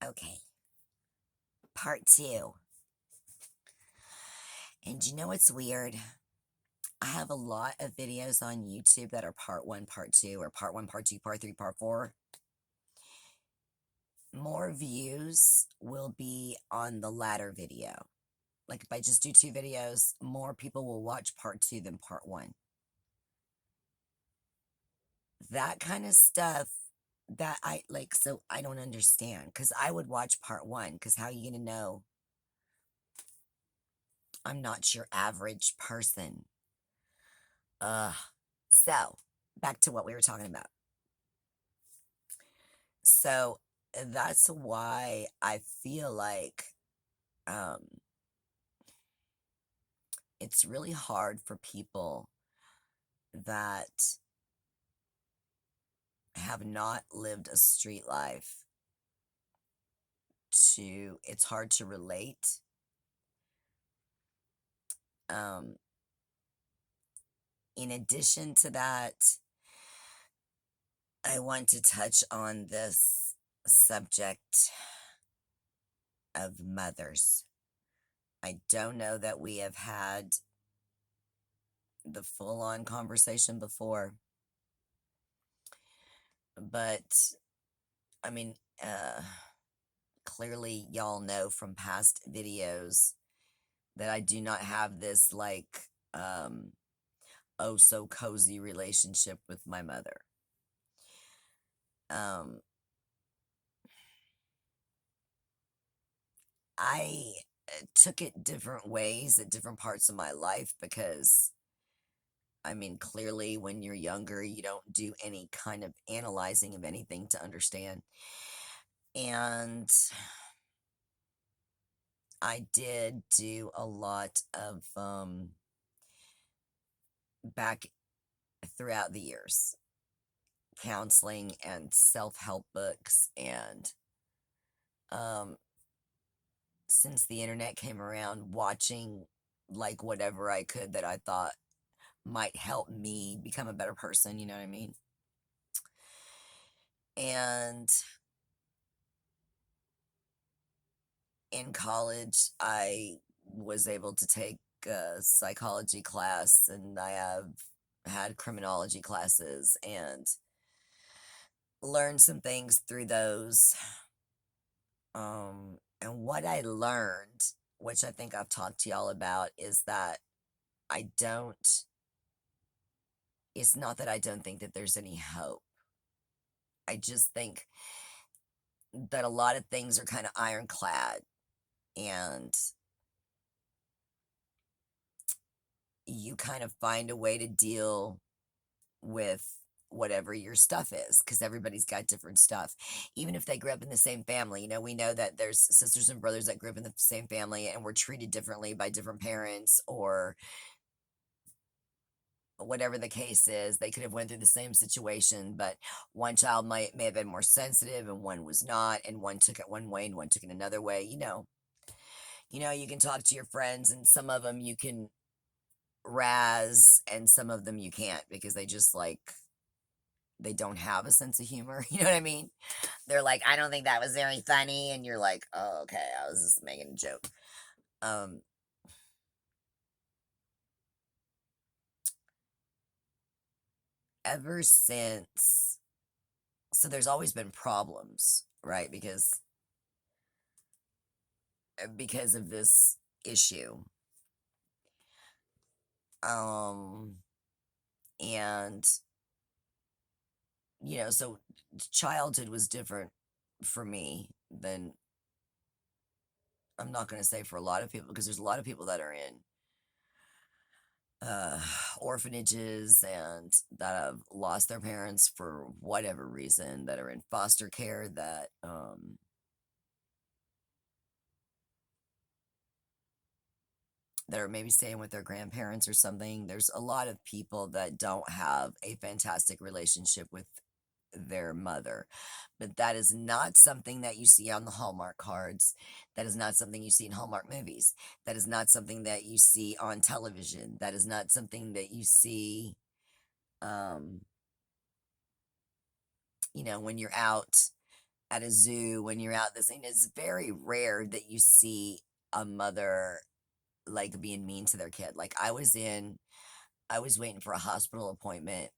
Okay, part two. And you know what's weird? I have a lot of videos on YouTube that are part one, part two, or part one, part two, part three, part four. More views will be on the latter video. Like if I just do two videos, more people will watch part two than part one. That kind of stuff that I like, so I don't understand because I would watch part one because how are you going to know I'm not your average person? Uh, so back to what we were talking about. So that's why I feel like um, it's really hard for people that have not lived a street life it's hard to relate. Um, in addition to that, I want to touch on this subject of mothers. I don't know that we have had the full on conversation before, but I mean, clearly, y'all know from past videos that I do not have this like, oh so cozy relationship with my mother. Um, I took it different ways at different parts of my life because I mean, clearly, when you're younger, you don't do any kind of analyzing of anything to understand. And I did do a lot of back throughout the years counseling and self-help books and um since the internet came around, watching like whatever I could that I thought might help me become a better person, you know what I mean? And in college, I was able to take a psychology class, and I have had criminology classes and learned some things through those. And what I learned, which I think I've talked to y'all about, is that I don't, it's not that I don't think that there's any hope. I just think that a lot of things are kind of ironclad and you kind of find a way to deal with whatever your stuff is because everybody's got different stuff even if they grew up in the same family. We know that there's sisters and brothers that grew up in the same family and were treated differently by different parents, or whatever the case is, they could have went through the same situation, but one child may have been more sensitive and one was not, and one took it one way and one took it another way. You can talk to your friends and some of them you can razz and some of them you can't because they just like they don't have a sense of humor. You know what I mean? They're like, I don't think that was very funny, and you're like, oh, okay, I was just making a joke. um Ever since, so there's always been problems, right? Because of this issue. Um, and, so childhood was different for me than, I'm not going to say for a lot of people, because there's a lot of people that are in uh, orphanages and that have lost their parents for whatever reason, that are in foster care, that are maybe staying with their grandparents or something. There's a lot of people that don't have a fantastic relationship with their mother. But that is not something that you see on the Hallmark cards. That is not something you see in Hallmark movies. That is not something that you see on television. That is not something that you see, um, when you're out at a zoo, when you're out this thing, it's very rare that you see a mother like being mean to their kid. Like I was waiting for a hospital appointment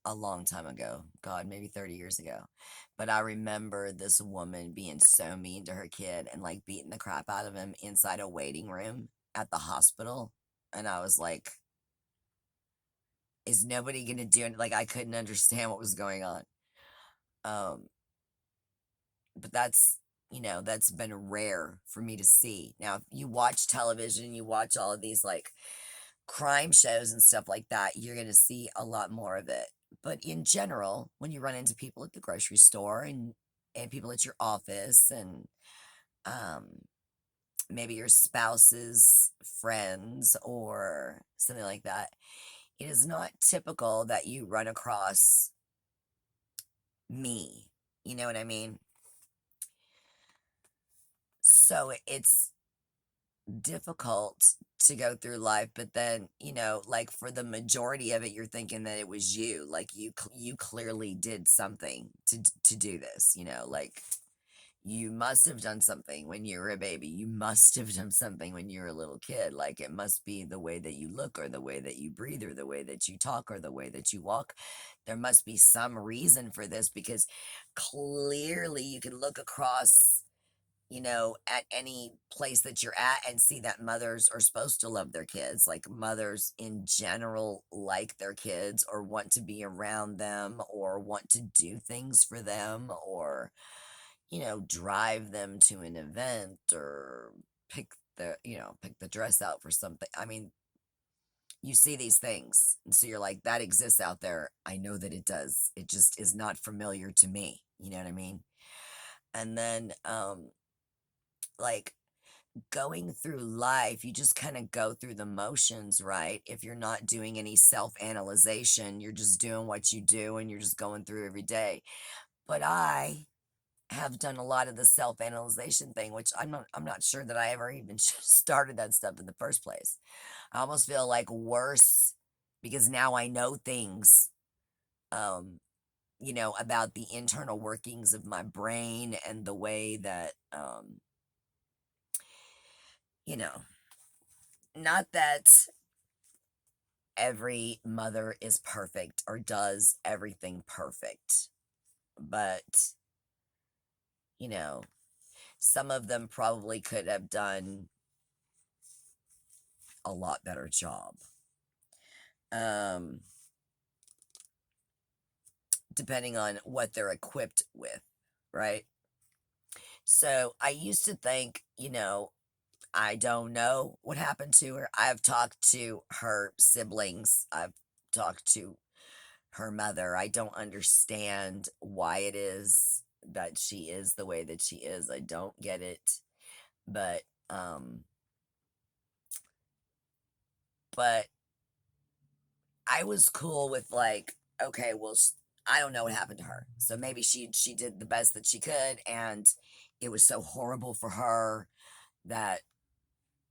a long time ago. God, maybe 30 years ago. But I remember this woman being so mean to her kid and like beating the crap out of him inside a waiting room at the hospital. And I was like, is nobody gonna do it? Like I couldn't understand what was going on. Um, but that's been rare for me to see. Now, if you watch television, you watch all of these like crime shows and stuff like that, you're going to see a lot more of it. But in general, when you run into people at the grocery store and people at your office and um, maybe your spouse's friends or something like that, it is not typical that you run across me. You know what I mean? So it's difficult to go through life, but then, like for the majority of it, you're thinking that it was you, like you clearly did something to do this, like you must have done something when you were a baby. You must have done something when you were a little kid. Like it must be the way that you look or the way that you breathe or the way that you talk or the way that you walk. There must be some reason for this because clearly you can look across at any place that you're at and see that mothers are supposed to love their kids. Like mothers in general like their kids or want to be around them or want to do things for them or, drive them to an event or pick the dress out for something. I mean, you see these things. And so you're like, that exists out there. I know that it does. It just is not familiar to me. You know what I mean? And then, like going through life, you just kind of go through the motions, right? If you're not doing any self-analyzation, you're just doing what you do and you're just going through every day. But I have done a lot of the self-analyzation thing, which I'm not sure that I ever even started that stuff in the first place. I almost feel like worse because now I know things um about the internal workings of my brain and the way that you know not that every mother is perfect or does everything perfect, but you know, some of them probably could have done a lot better job. Um, Depending on what they're equipped with, right? So I used to think, I don't know what happened to her. I've talked to her siblings. I've talked to her mother. I don't understand why it is that she is the way that she is. I don't get it. But um but I was cool with like, okay, well, I don't know what happened to her. So maybe she did the best that she could and it was so horrible for her that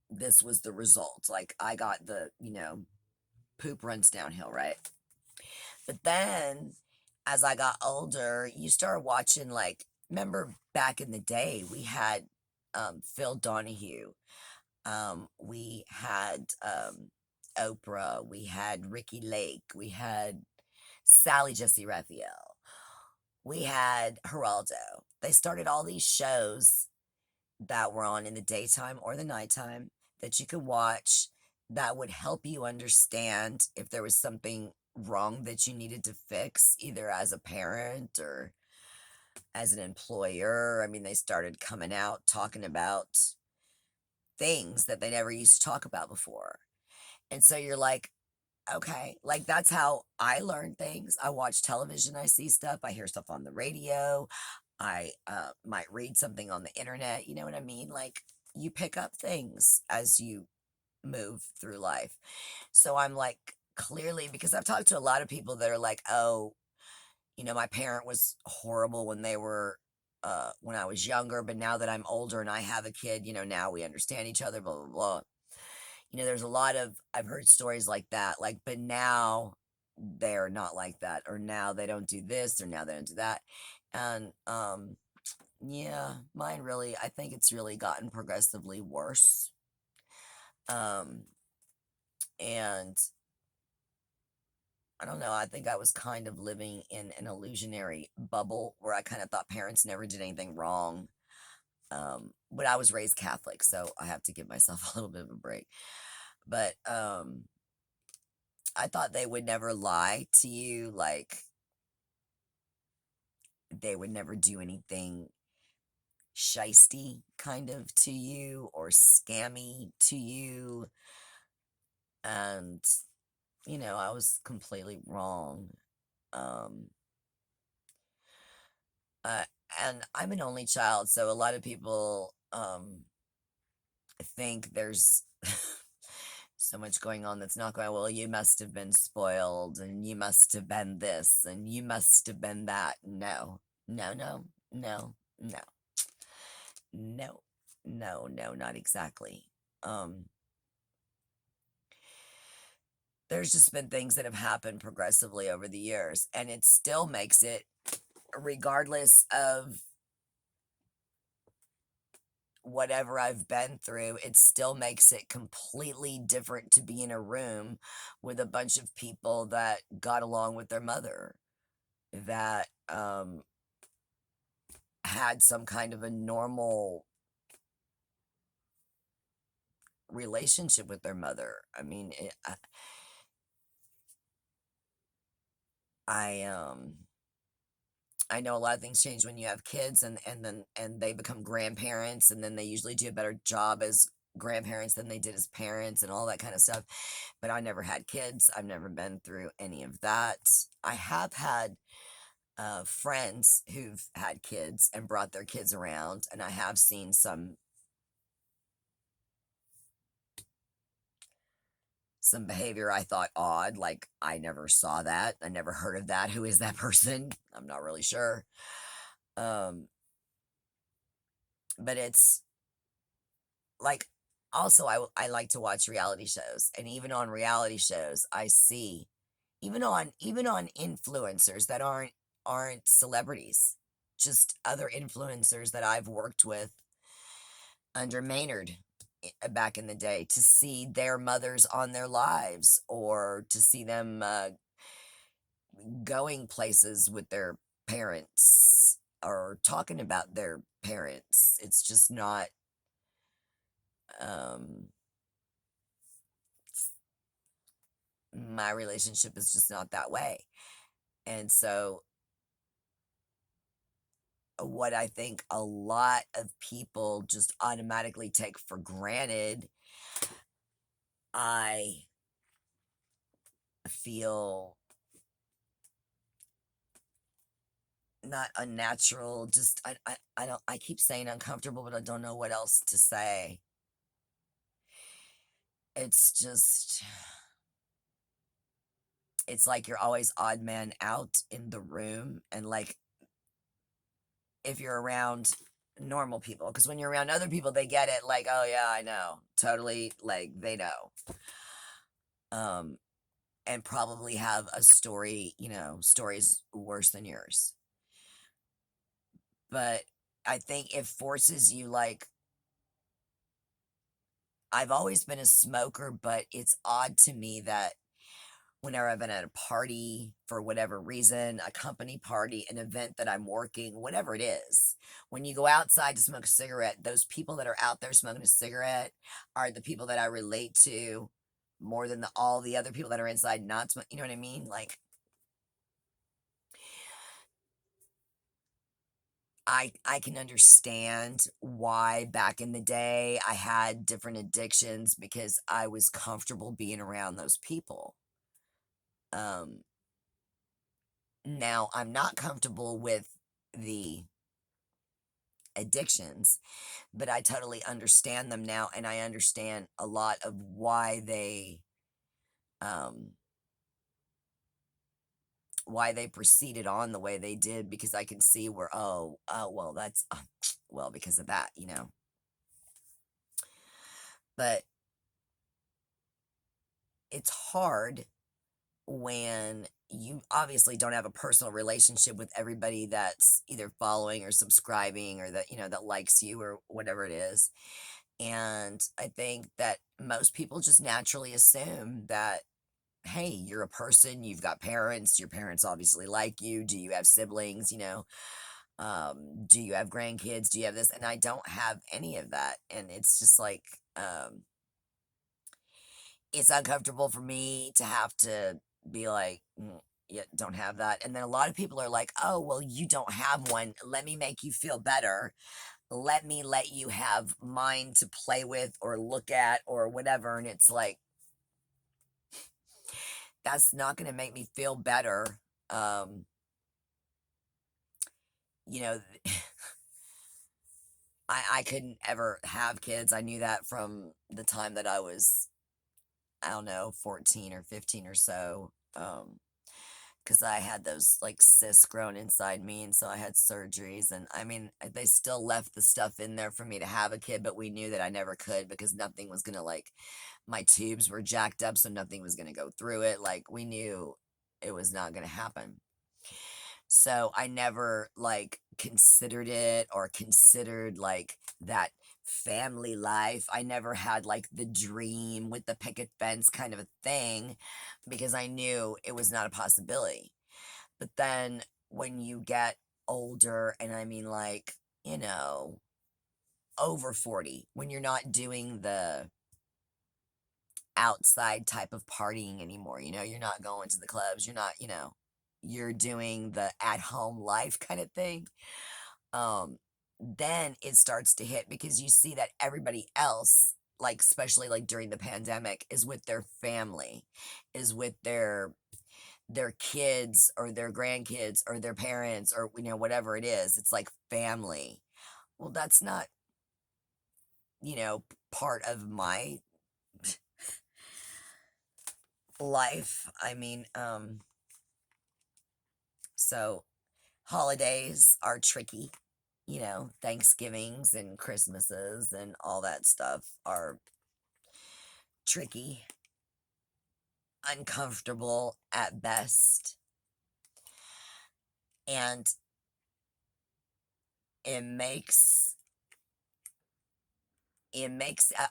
this was the result. Like I got the, poop runs downhill, right? But then as I got older, you start watching like remember back in the day we had Phil Donahue. We had Oprah, we had Ricky Lake, we had Sally Jesse Raphael, we had Geraldo. They started all these shows that were on in the daytime or the nighttime that you could watch that would help you understand if there was something wrong that you needed to fix, either as a parent or as an employer. I mean, they started coming out talking about things that they never used to talk about before. And so you're like, okay, like that's how I learn things. I watch television, I see stuff, I hear stuff on the radio, I might read something on the internet. You know what I mean? Like you pick up things as you move through life. So I'm like, clearly, because I've talked to a lot of people that are like, oh, my parent was horrible when they were. When I was younger, but now that I'm older and I have a kid, now we understand each other, blah, blah, blah. There's a lot of, I've heard stories like that, like, but now they're not like that, or now they don't do this, or now they don't do that. And yeah, mine really, I think it's really gotten progressively worse. Um, and I don't know, I think I was kind of living in an illusionary bubble where I kind of thought parents never did anything wrong. But I was raised Catholic, so I have to give myself a little bit of a break. But I thought they would never lie to you, like they would never do anything shisty kind of to you or scammy to you. And, I was completely wrong. Um, uh, and I'm an only child, so a lot of people think there's so much going on that's not going well. You must have been spoiled, and you must have been this, and you must have been that. No, no, no, no, no, no, no, no, not exactly. Um, there's just been things that have happened progressively over the years, and it still makes it, regardless of whatever I've been through, it still makes it completely different to be in a room with a bunch of people that got along with their mother, that had some kind of a normal relationship with their mother. I mean, I I know a lot of things change when you have kids, and they become grandparents, and then they usually do a better job as grandparents than they did as parents and all that kind of stuff. But I never had kids. I've never been through any of that. I have had friends who've had kids and brought their kids around, and I have seen some behavior I thought odd, like I never saw that. I never heard of that. Who is that person? I'm not really sure. Um, but it's like, also I like to watch reality shows, and even on reality shows I see, even on influencers that aren't celebrities, just other influencers that I've worked with under Maynard, back in the day, to see their mothers on their lives, or to see them going places with their parents or talking about their parents. It's just not, um my relationship is just not that way. And so, what I think a lot of people just automatically take for granted, I feel not unnatural, just I don't, I keep saying uncomfortable, but I don't know what else to say. It's just, it's like you're always odd man out in the room, and like, if you're around normal people, because when you're around other people, they get it, like, oh yeah, I know, totally, like they know. Um, and probably have a story, stories worse than yours. But I think it forces you, like, I've always been a smoker, but it's odd to me that whenever I've been at a party for whatever reason, a company party, an event that I'm working, whatever it is, when you go outside to smoke a cigarette, those people that are out there smoking a cigarette are the people that I relate to more than all the other people that are inside not smoking. You know what I mean? Like, I can understand why back in the day I had different addictions, because I was comfortable being around those people. Um, Now I'm not comfortable with the addictions, but I totally understand them now, and I understand a lot of um why they proceeded on the way they did, because I can see where, oh, well, that's well, because of that. But it's hard when you obviously don't have a personal relationship with everybody that's either following or subscribing or that, that likes you or whatever it is. And I think that most people just naturally assume that, hey, you're a person, you've got parents, your parents obviously like you. Do you have siblings? Do you have grandkids? Do you have this? And I don't have any of that. And it's just like, it's uncomfortable for me to have to be like, yeah, don't have that. And then a lot of people are like, oh, well, you don't have one. Let me make you feel better. Let me let you have mine to play with or look at or whatever. And it's like, that's not going to make me feel better. Um, you know, I couldn't ever have kids. I knew that from the time that I was, I don't know, 14 or 15 or so. Because I had those like cysts grown inside me, and so I had surgeries. And I mean, they still left the stuff in there for me to have a kid, but we knew that I never could because nothing was gonna like, my tubes were jacked up, so nothing was gonna go through it. Like, we knew it was not gonna happen. So I never like considered it or considered like that family life. I never had like the dream with the picket fence kind of a thing because I knew it was not a possibility. But then when you get older, and I mean, like, over 40, when you're not doing the outside type of partying anymore, you're not going to the clubs, you're not, you're doing the at home life kind of thing. um, then it starts to hit because you see that everybody else, like especially like during the pandemic, is with their family, is with their kids or their grandkids or their parents or whatever it is. It's like family. Well, that's not, part of my life. I mean, so holidays are tricky. Thanksgivings and Christmases and all that stuff are tricky, uncomfortable at best. And it makes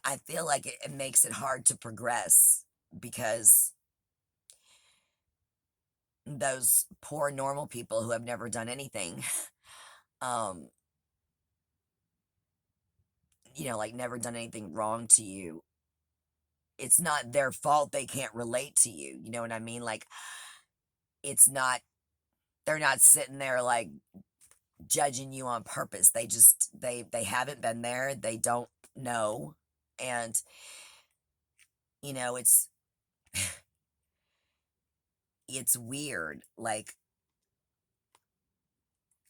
I feel like it makes it hard to progress because those poor normal people who have never done anything, um, like never done anything wrong to you, it's not their fault they can't relate to you. You know what I mean? Like, it's not, they're not sitting there like judging you on purpose. They haven't been there. They don't know. And, it's it's weird. Like,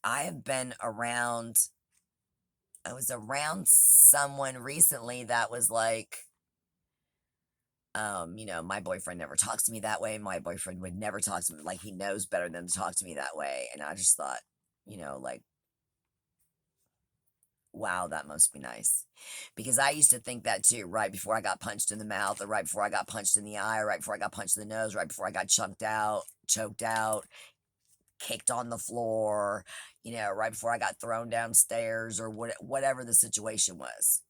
I have been around, I was around someone recently that was like, my boyfriend never talks to me that way. My boyfriend would never talk to me, like, he knows better than to talk to me that way. And I just thought, like, wow, that must be nice. Because I used to think that too, right before I got punched in the mouth, or right before I got punched in the eye, or right before I got punched in the nose, right before I got choked out, kicked on the floor, right before I got thrown downstairs, or whatever the situation was.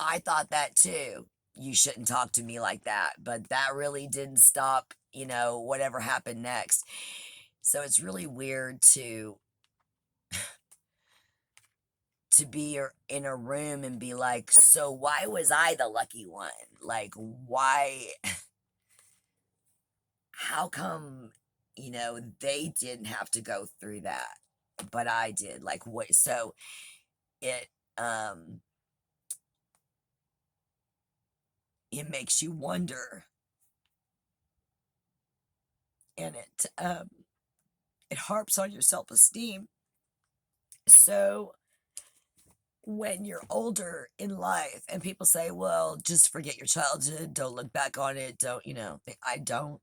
I thought that too. You shouldn't talk to me like that. But that really didn't stop, whatever happened next. So it's really weird to be in a room and be like, so why was I the lucky one? Like, why, how come, they didn't have to go through that, but I did? Like, what? So it, um, it makes you wonder, and it harps on your self-esteem. So when you're older in life and people say, well, just forget your childhood, don't look back on it, don't, I don't,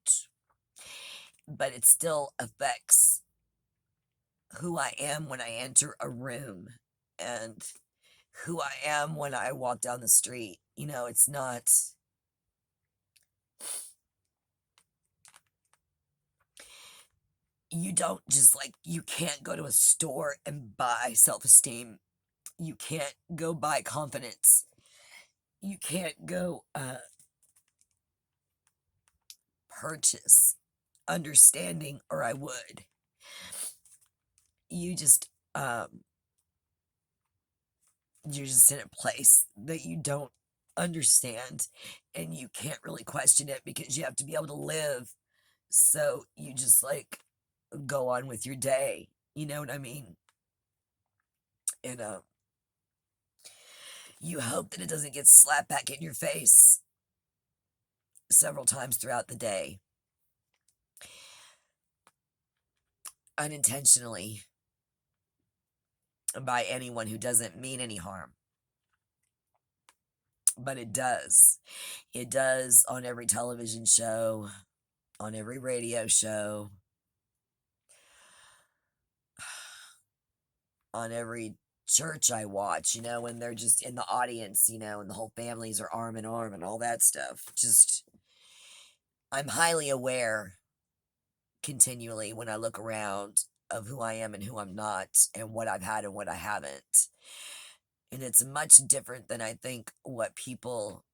but it still affects who I am when I enter a room and who I am when I walk down the street. It's not, You don't just like, you can't go to a store and buy self esteem. You can't go buy confidence. You can't go purchase understanding, or I would. You just, you're just in a place that you don't understand, and you can't really question it because you have to be able to live. So you just like go on with your day. You know what I mean? And you hope that it doesn't get slapped back in your face several times throughout the day, unintentionally, by anyone who doesn't mean any harm. But it does. It does on every television show, on every radio show, on every church I watch, when they're just in the audience, and the whole families are arm in arm and all that stuff. Just, I'm highly aware continually when I look around of who I am and who I'm not, and what I've had and what I haven't. And it's much different than I think what people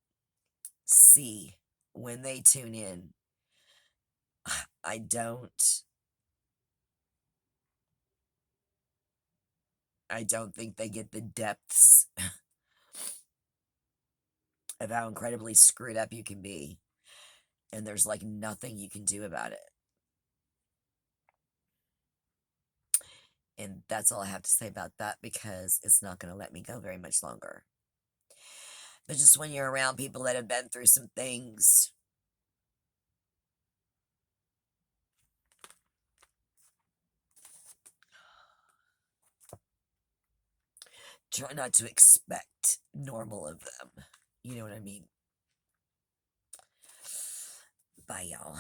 see when they tune in. I don't I don't think they get the depths of how incredibly screwed up you can be, and there's like nothing you can do about it. And that's all I have to say about that, because it's not going to let me go very much longer. But just when you're around people that have been through some things, try not to expect normal of them. You know what I mean? Bye, y'all.